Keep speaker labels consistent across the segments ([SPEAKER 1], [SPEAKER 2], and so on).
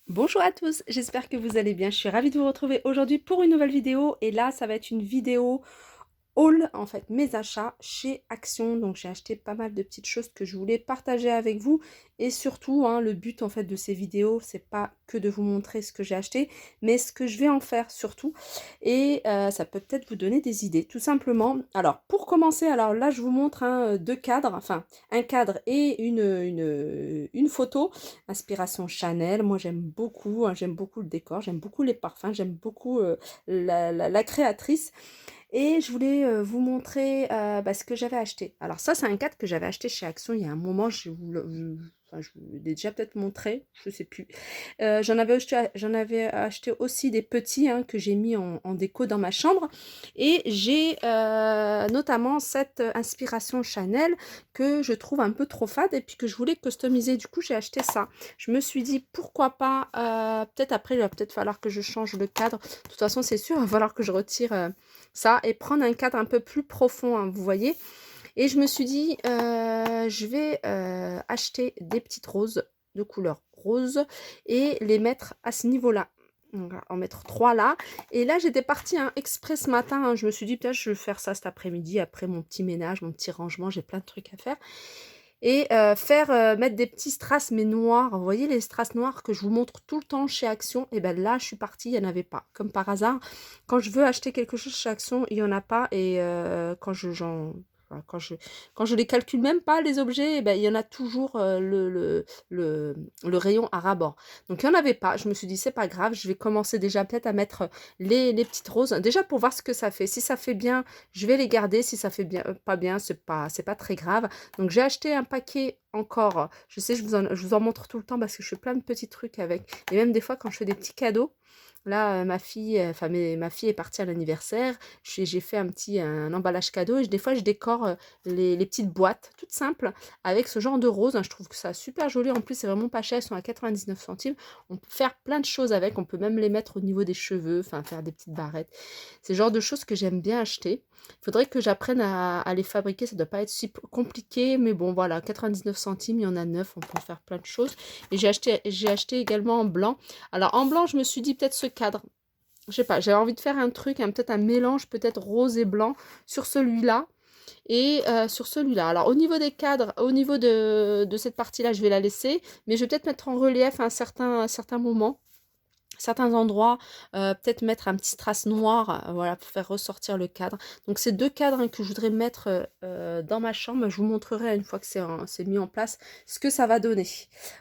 [SPEAKER 1] Bonjour à tous, j'espère que vous allez bien. Je suis ravie de vous retrouver aujourd'hui pour une nouvelle vidéo. Et là, ça va être une vidéo haul, en fait, mes achats chez Action. Donc, j'ai acheté pas mal de petites choses que je voulais partager avec vous. Et surtout, hein, le but, en fait, de ces vidéos, c'est pas que de vous montrer ce que j'ai acheté, mais ce que je vais en faire surtout. Et ça peut peut-être vous donner des idées, tout simplement. Alors, pour commencer, alors là, je vous montre deux cadres, enfin, un cadre et une photo. Inspiration Chanel, moi j'aime beaucoup, hein, j'aime beaucoup le décor, j'aime beaucoup les parfums, j'aime beaucoup la créatrice. Et je voulais vous montrer ce que j'avais acheté. Alors ça, c'est un cadre que j'avais acheté chez Action il y a un moment. Enfin, je vous l'ai déjà peut-être montré, je sais plus. J'en avais acheté aussi des petits hein, que j'ai mis en déco dans ma chambre. Et j'ai notamment cette inspiration Chanel que je trouve un peu trop fade et puis que je voulais customiser. Du coup, j'ai acheté ça. Je me suis dit, pourquoi pas, peut-être après, il va peut-être falloir que je change le cadre. De toute façon, c'est sûr, il va falloir que je retire ça et prendre un cadre un peu plus profond, hein, vous voyez. Et je me suis dit, je vais acheter des petites roses de couleur rose et les mettre à ce niveau-là. Donc, en mettre 3 là. Et là, j'étais partie hein, exprès ce matin. Hein, je me suis dit, peut-être je vais faire ça cet après-midi, après mon petit ménage, mon petit rangement. J'ai plein de trucs à faire. Et mettre des petits strass, mais noirs. Vous voyez les strass noirs que je vous montre tout le temps chez Action. Et ben là, je suis partie, il n'y en avait pas. Comme par hasard, quand je veux acheter quelque chose chez Action, il n'y en a pas. Et enfin, quand je les calcule même pas, les objets, eh ben, il y en a toujours le rayon à ras-bord. Donc, il n'y en avait pas. Je me suis dit, c'est pas grave. Je vais commencer déjà peut-être à mettre les petites roses. Déjà pour voir ce que ça fait. Si ça fait bien, je vais les garder. Si ça fait bien, pas bien, c'est pas très grave. Donc, j'ai acheté un paquet encore. Je sais, je vous en montre tout le temps parce que je fais plein de petits trucs avec. Et même des fois, quand je fais des petits cadeaux, là, ma fille est partie à l'anniversaire. J'ai fait un emballage cadeau et des fois, je décore les petites boîtes toutes simples avec ce genre de rose. Hein. Je trouve que ça super joli. En plus, c'est vraiment pas cher. Elles sont à 99 centimes. On peut faire plein de choses avec. On peut même les mettre au niveau des cheveux, enfin, faire des petites barrettes. C'est le genre de choses que j'aime bien acheter. Il faudrait que j'apprenne à les fabriquer. Ça ne doit pas être si compliqué. Mais bon, voilà, 99 centimes, il y en a 9. On peut faire plein de choses. Et j'ai acheté également en blanc. Alors, en blanc, je me suis dit peut-être ce cadre. Je sais pas, j'avais envie de faire un truc, peut-être un mélange, peut-être rose et blanc sur celui-là et sur celui-là. Alors, au niveau des cadres, au niveau de cette partie-là, je vais la laisser. Mais je vais peut-être mettre en relief un certain moment certains endroits, peut-être mettre un petit strass noir, voilà, pour faire ressortir le cadre. Donc c'est deux cadres hein, que je voudrais mettre dans ma chambre. Je vous montrerai une fois que c'est mis en place ce que ça va donner.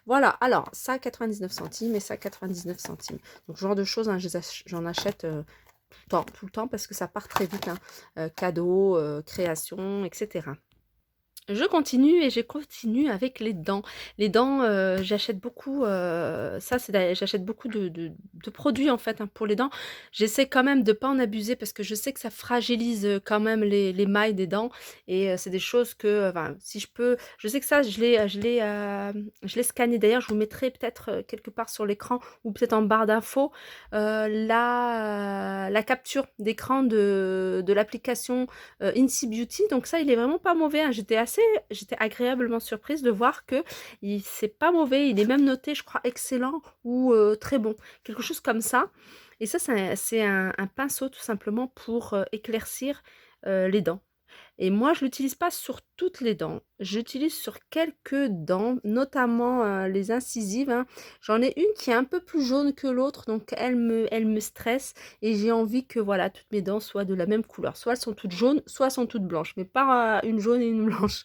[SPEAKER 1] Voilà, alors ça 99 centimes et ça 99 centimes. Donc ce genre de choses, hein, j'en achète tout le temps parce que ça part très vite. Hein. Cadeaux, création, etc. Je continue et je continue avec les dents. Les dents, j'achète beaucoup, j'achète beaucoup de produits en fait hein, pour les dents. J'essaie quand même de ne pas en abuser parce que je sais que ça fragilise quand même les mailles des dents. Et c'est des choses que, enfin, si je peux, je sais que ça, je l'ai scanné. D'ailleurs, je vous mettrai peut-être quelque part sur l'écran ou peut-être en barre d'infos la capture d'écran de l'application Incy Beauty. Donc ça, il est vraiment pas mauvais. Hein. J'étais agréablement surprise de voir que c'est pas mauvais. Il est même noté, je crois, excellent ou très bon. Quelque chose comme ça. Et ça, c'est un pinceau tout simplement pour éclaircir les dents. Et moi, je l'utilise pas sur toutes les dents. J'utilise sur quelques dents, notamment les incisives. Hein. J'en ai une qui est un peu plus jaune que l'autre, donc elle me stresse. Et j'ai envie que voilà, toutes mes dents soient de la même couleur. Soit elles sont toutes jaunes, soit elles sont toutes blanches. Mais pas une jaune et une blanche.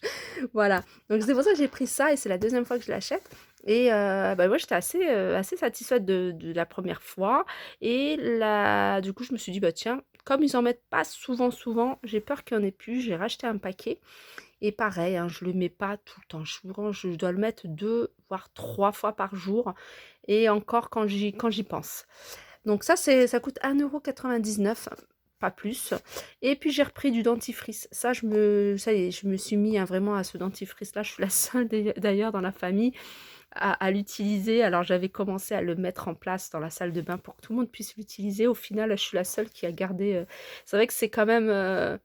[SPEAKER 1] Voilà. Donc c'est pour ça que j'ai pris ça et c'est la deuxième fois que je l'achète. Et moi, j'étais assez satisfaite de la première fois. Et là, du coup, je me suis dit, bah tiens, comme ils en mettent pas souvent, j'ai peur qu'il n'y en ait plus. J'ai racheté un paquet. Et pareil, hein, je le mets pas tout le temps. Je dois le mettre 2 voire 3 fois par jour. Et encore quand j'y pense. Donc ça coûte 1,99 €, pas plus. Et puis j'ai repris du dentifrice. Ça y est, je me suis mis hein, vraiment à ce dentifrice-là. Je suis la seule d'ailleurs dans la famille à l'utiliser. Alors j'avais commencé à le mettre en place dans la salle de bain pour que tout le monde puisse l'utiliser. Au final, je suis la seule qui a gardé. C'est vrai que c'est quand même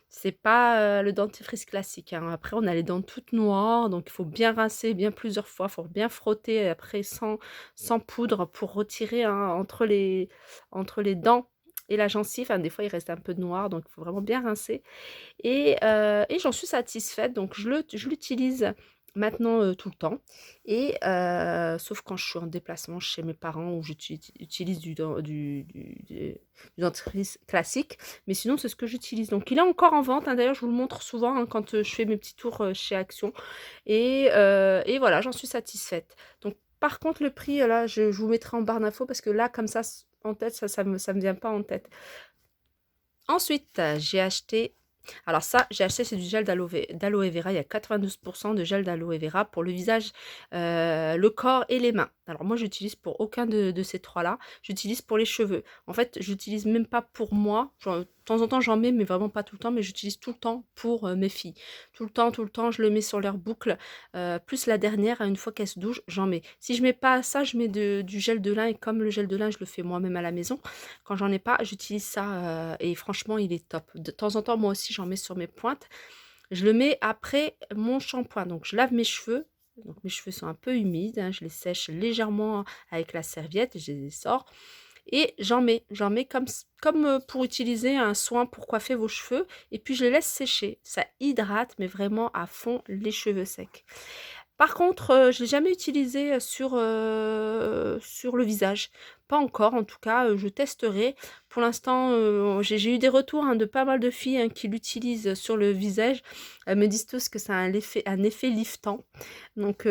[SPEAKER 1] C'est pas, le dentifrice classique, hein. Après on a les dents toutes noires, donc il faut bien rincer, bien plusieurs fois, il faut bien frotter après sans poudre pour retirer, hein, entre les dents et la gencive, hein, des fois il reste un peu de noir, donc il faut vraiment bien rincer et j'en suis satisfaite, donc je l'utilise maintenant, tout le temps et sauf quand je suis en déplacement chez mes parents où j'utilise du dentifrice classique, mais sinon c'est ce que j'utilise. Donc il est encore en vente, hein, d'ailleurs je vous le montre souvent, hein, quand, je fais mes petits tours, chez Action et voilà, j'en suis satisfaite. Donc par contre le prix, là, je vous mettrai en barre d'infos parce que là, comme ça, en tête, ça me vient pas en tête. Ensuite, j'ai acheté alors ça, j'ai acheté, c'est du gel d'aloe vera. Il y a 92 de gel d'aloe vera pour le visage, le corps et les mains. Alors moi, j'utilise pour aucun de ces 3 là. J'utilise pour les cheveux. En fait, j'utilise même pas pour moi. Genre, de temps en temps, j'en mets, mais vraiment pas tout le temps. Mais j'utilise tout le temps pour mes filles. Tout le temps, je le mets sur leurs boucles. Plus la dernière, une fois qu'elles se douchent, j'en mets. Si je mets pas ça, je mets du gel de lin. Et comme le gel de lin, je le fais moi-même à la maison. Quand j'en ai pas, j'utilise ça et franchement, il est top. De temps en temps, moi aussi, j'en mets sur mes pointes. Je le mets après mon shampoing. Donc, je lave mes cheveux. Donc, mes cheveux sont un peu humides, hein, je les sèche légèrement avec la serviette, je les sors et j'en mets comme pour utiliser un soin pour coiffer vos cheveux et puis je les laisse sécher. Ça hydrate, mais vraiment à fond les cheveux secs. Par contre, je l'ai jamais utilisé, sur le visage. Pas encore en tout cas, je testerai. Pour l'instant, j'ai eu des retours, hein, de pas mal de filles, hein, qui l'utilisent sur le visage. Elles me disent tous que ça a un effet liftant. Donc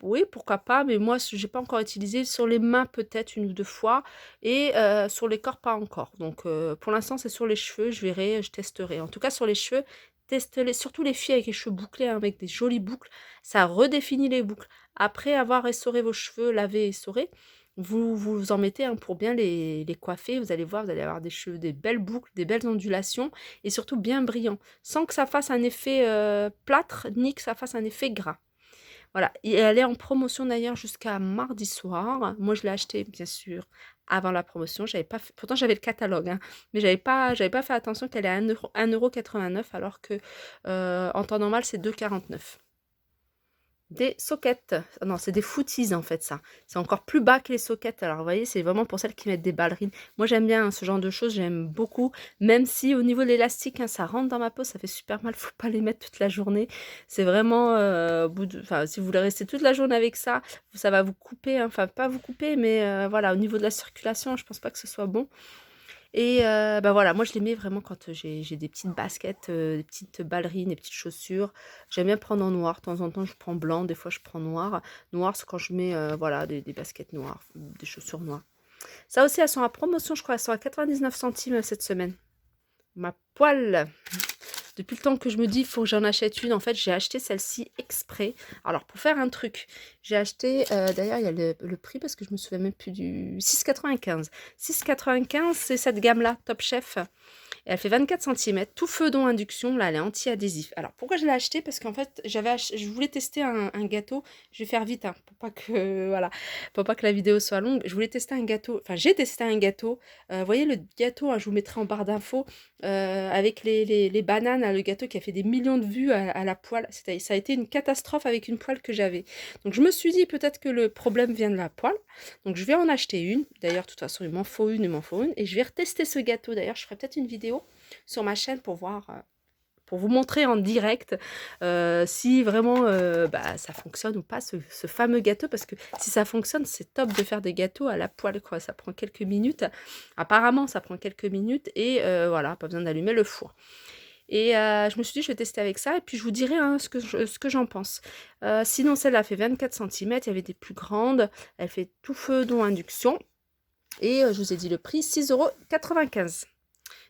[SPEAKER 1] oui, pourquoi pas, mais moi j'ai pas encore utilisé. Sur les mains peut-être 1 ou 2 fois et sur les corps pas encore. Donc pour l'instant c'est sur les cheveux, je verrai, je testerai. En tout cas sur les cheveux, testez-les, surtout les filles avec les cheveux bouclés, hein, avec des jolies boucles, ça redéfinit les boucles. Après avoir essoré vos cheveux, lavé et essoré, vous en mettez, hein, pour bien les coiffer. Vous allez voir, vous allez avoir des cheveux, des belles boucles, des belles ondulations et surtout bien brillants, sans que ça fasse un effet plâtre, ni que ça fasse un effet gras. Voilà, et elle est en promotion d'ailleurs jusqu'à mardi soir. Moi, je l'ai acheté, bien sûr, avant la promotion. J'avais pas fait pourtant j'avais le catalogue, hein, mais j'avais pas fait attention qu'elle est à 1,89 € alors que, en temps normal, c'est 2,49 €. Des sockets. Ah non, c'est des footies en fait ça. C'est encore plus bas que les sockets. Alors vous voyez, c'est vraiment pour celles qui mettent des ballerines. Moi j'aime bien, hein, ce genre de choses, j'aime beaucoup. Même si au niveau de l'élastique, hein, ça rentre dans ma peau, ça fait super mal. Faut pas les mettre toute la journée. C'est vraiment, enfin, si vous voulez rester toute la journée avec ça va vous couper, hein. Enfin pas vous couper, mais voilà, au niveau de la circulation, je pense pas que ce soit bon. Et bah, voilà, moi je les mets vraiment quand, j'ai des petites baskets, des petites ballerines, des petites chaussures. J'aime bien prendre en noir, de temps en temps je prends blanc, des fois je prends noir. Noir, c'est quand je mets, voilà, des baskets noires, des chaussures noires. Ça aussi, elles sont à promotion, je crois, elles sont à 99 centimes, cette semaine. Ma poêle! Depuis le temps que je me dis: il «Faut que j'en achète une», en fait, j'ai acheté celle-ci exprès. Alors pour faire un truc, j'ai acheté, d'ailleurs il y a le prix parce que je me souviens même plus du 6,95 €. 6,95 €, c'est cette gamme-là, Top Chef. Et elle fait 24 centimètres, tout feu dont induction. Là, elle est anti-adhésif. Alors, pourquoi je l'ai acheté? Parce qu'en fait, je voulais tester un gâteau. Je vais faire vite, hein, pour pas que, voilà, pour pas que la vidéo soit longue. Je voulais tester un gâteau. Enfin, j'ai testé un gâteau. Vous voyez le gâteau, hein, je vous mettrai en barre d'infos, avec les bananes, hein, le gâteau qui a fait des millions de vues à la poêle. Ça a été une catastrophe avec une poêle que j'avais. Donc, je me suis dit peut-être que le problème vient de la poêle. Donc, je vais en acheter une. D'ailleurs, de toute façon, il m'en faut une, il m'en faut une. Et je vais retester ce gâteau. D'ailleurs, je ferai peut-être une vidéo sur ma chaîne pour voir, pour vous montrer en direct si vraiment bah, ça fonctionne ou pas, ce fameux gâteau. Parce que si ça fonctionne, c'est top de faire des gâteaux à la poêle, quoi. Ça prend quelques minutes. Apparemment, ça prend quelques minutes et voilà, pas besoin d'allumer le four. Et je me suis dit, je vais tester avec ça et puis je vous dirai, hein, ce que j'en pense. Sinon, celle-là fait 24 centimètres. Il y avait des plus grandes. Elle fait tout feu, dont induction. Et je vous ai dit le prix, 6,95 €.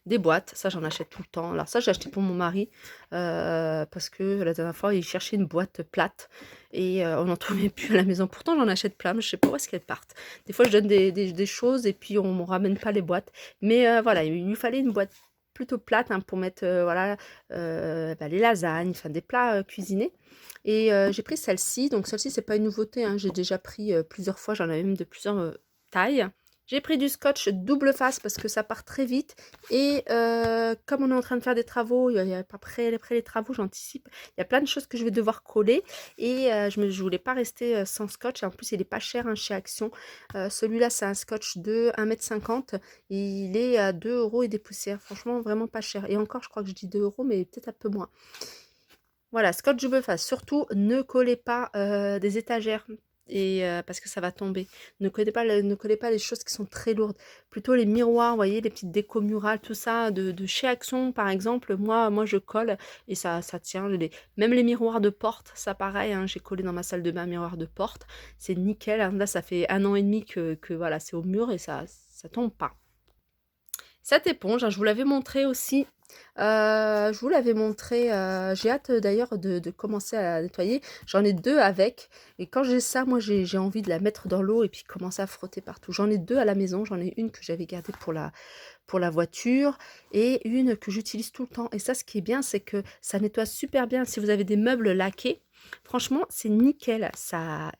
[SPEAKER 1] Des boîtes, ça j'en achète tout le temps. Alors ça j'ai acheté pour mon mari parce que la dernière fois il cherchait une boîte plate et on n'en trouvait plus à la maison. Pourtant j'en achète plein, mais je sais pas où est-ce qu'elles partent. Des fois je donne des choses et puis on me ramène pas les boîtes. Mais voilà, il lui fallait une boîte plutôt plate, hein, pour mettre voilà, bah, les lasagnes, enfin des plats cuisinés. Et j'ai pris celle-ci. Donc celle-ci c'est pas une nouveauté, hein, j'ai déjà pris plusieurs fois, j'en avais même de plusieurs tailles. J'ai pris du scotch double face parce que ça part très vite et comme on est en train de faire des travaux, il y a après les travaux, j'anticipe, il y a plein de choses que je vais devoir coller et je voulais pas rester, sans scotch. En plus, il est pas cher, hein, chez Action. Celui-là, c'est un scotch de 1,50 m et il est à 2 € et des poussières. Franchement, vraiment pas cher et encore, je crois que je dis 2 €, mais peut-être un peu moins. Voilà, scotch double face. Surtout, ne collez pas, des étagères et parce que ça va tomber. Ne collez pas les choses qui sont très lourdes. Plutôt les miroirs, vous voyez, les petites décos murales, tout ça, de chez Action, par exemple. Moi, je colle et ça tient. Même les miroirs de porte, ça pareil, hein, j'ai collé dans ma salle de bain un miroir de porte. C'est nickel, hein. Là, ça fait 1 an et demi que voilà, c'est au mur et ça tombe pas. Cette éponge, hein, je vous l'avais montré aussi. Je vous l'avais montré, j'ai hâte d'ailleurs de commencer à la nettoyer. J'en ai 2 avec et quand j'ai ça, moi j'ai envie de la mettre dans l'eau et puis commencer à frotter partout. J'en ai 2 à la maison, j'en ai une que j'avais gardée pour la voiture et une que j'utilise tout le temps et ça, ce qui est bien, c'est que ça nettoie super bien. Si vous avez des meubles laqués, franchement, c'est nickel. Ça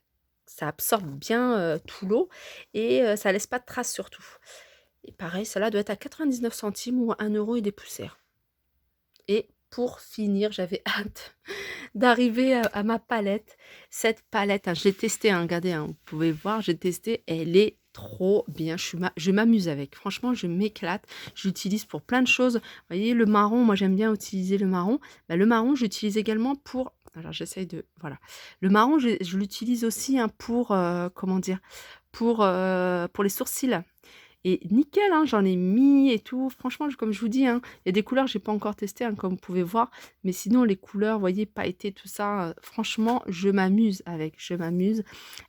[SPEAKER 1] absorbe bien, tout l'eau et ça laisse pas de traces surtout. Et pareil, celle-là doit être à 99 centimes ou 1 € et des poussières. Et pour finir, j'avais hâte d'arriver à ma palette. Cette palette, hein, je l'ai testée, hein, regardez, hein, vous pouvez voir, j'ai testé, elle est trop bien. Je m'amuse avec. Franchement, je m'éclate. Je l'utilise pour plein de choses. Vous voyez, le marron, moi j'aime bien utiliser le marron. Bah, le marron, j'utilise également pour... Alors j'essaye de... Voilà. Le marron, je l'utilise aussi, hein, pour... comment dire? Pour les sourcils. Et nickel, hein, j'en ai mis et tout. Franchement, comme je vous dis, hein, il y a des couleurs que j'ai pas encore testées, hein, comme vous pouvez voir. Mais sinon, les couleurs, vous voyez, pailleté, tout ça, franchement, je m'amuse avec. Je m'amuse.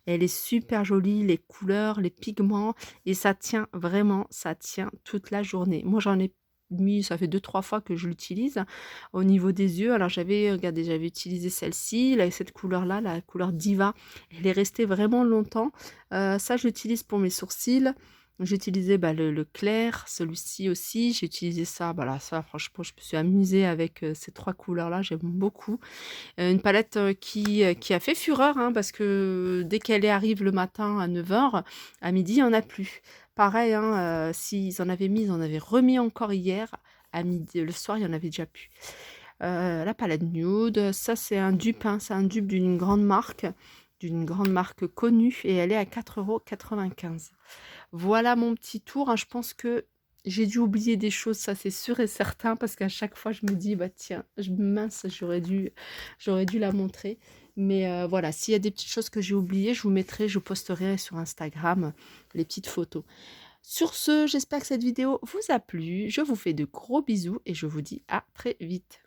[SPEAKER 1] Elle est super jolie, les couleurs, les pigments. Et ça tient vraiment, ça tient toute la journée. Moi, j'en ai mis, ça fait 2-3 fois que je l'utilise. Au niveau des yeux, alors regardez, j'avais utilisé celle-ci, là, cette couleur-là, la couleur Diva. Elle est restée vraiment longtemps. Ça, je l'utilise pour mes sourcils. J'ai utilisé, bah, le clair, celui-ci aussi. J'ai utilisé ça, voilà, ça franchement, je me suis amusée avec, ces 3 couleurs-là, j'aime beaucoup. Une palette, qui a fait fureur, hein, parce que dès qu'elle arrive le matin à 9 h, à midi, il y en a plus. Pareil, hein, s'ils en avaient mis, ils en avaient remis encore hier à midi. Le soir, il y en avait déjà plus. La palette nude, ça c'est un dupe, hein, c'est un dupe d'une grande marque connue et elle est à 4,95 €. Voilà mon petit tour, hein. Je pense que j'ai dû oublier des choses, ça c'est sûr et certain, parce qu'à chaque fois je me dis: «Bah tiens, mince, j'aurais dû la montrer». Mais voilà, s'il y a des petites choses que j'ai oubliées, je posterai sur Instagram, les petites photos. Sur ce, j'espère que cette vidéo vous a plu. Je vous fais de gros bisous et je vous dis à très vite.